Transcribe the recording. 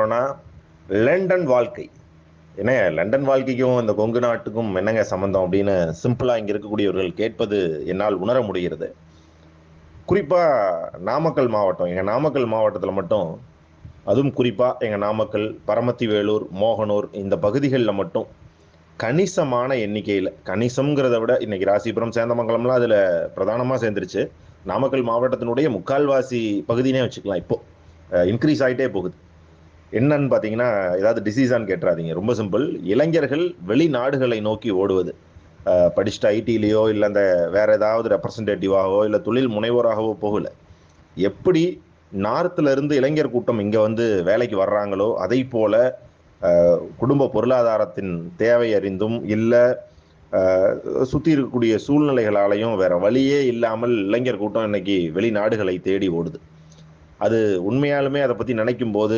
போறோம்னா, லண்டன் வாழ்க்கை. என்ன லண்டன் வாழ்க்கைக்கும் இந்த கொங்கு நாட்டுக்கும் என்னங்க சம்மந்தம் அப்படின்னு சிம்பிளா இங்க இருக்கக்கூடியவர்கள் கேட்பது என்னால் உணர முடிகிறது. குறிப்பா நாமக்கல் மாவட்டம். எங்க நாமக்கல் மாவட்டத்துல மட்டும், அதுவும் குறிப்பா எங்க நாமக்கல், பரமத்தி வேலூர், மோகனூர் இந்த பகுதிகள்ல மட்டும் கணிசமான எண்ணிக்கையில, கணிசம்ங்கிறத விட இன்னைக்கு ராசிபுரம், சேந்தமங்கலம்லாம் அதுல பிரதானமா சேர்ந்துருச்சு. நாமக்கல் மாவட்டத்தினுடைய முக்கால்வாசி பகுதினே வச்சுக்கலாம் இப்போ. இன்க்ரீஸ் ஆயிட்டே போகுது. என்னன்னு பார்த்தீங்கன்னா, ஏதாவது டிசீஸான்னு கேட்டுறாதீங்க. ரொம்ப சிம்பிள். இளைஞர்கள் வெளிநாடுகளை நோக்கி ஓடுவது. படிச்சுட்டு ஐடிலயோ, இல்ல அந்த வேற ஏதாவது ரெப்ரசன்டேட்டிவாவோ, இல்ல தொழில் முனைவோராகவோ போகல. எப்படி நார்த்ல இருந்து இளைஞர் கூட்டம் இங்க வந்து வேலைக்கு வர்றாங்களோ, அதை போல குடும்ப பொருளாதாரத்தின் தேவை அறிந்தும், இல்ல சுத்தி இருக்கக்கூடிய சூழ்நிலைகளாலையும் வேற வழியே இல்லாமல் இளைஞர் கூட்டம் இன்னைக்கு வெளிநாடுகளை தேடி ஓடுது. அது உண்மையாலுமே அதை பத்தி நினைக்கும் போது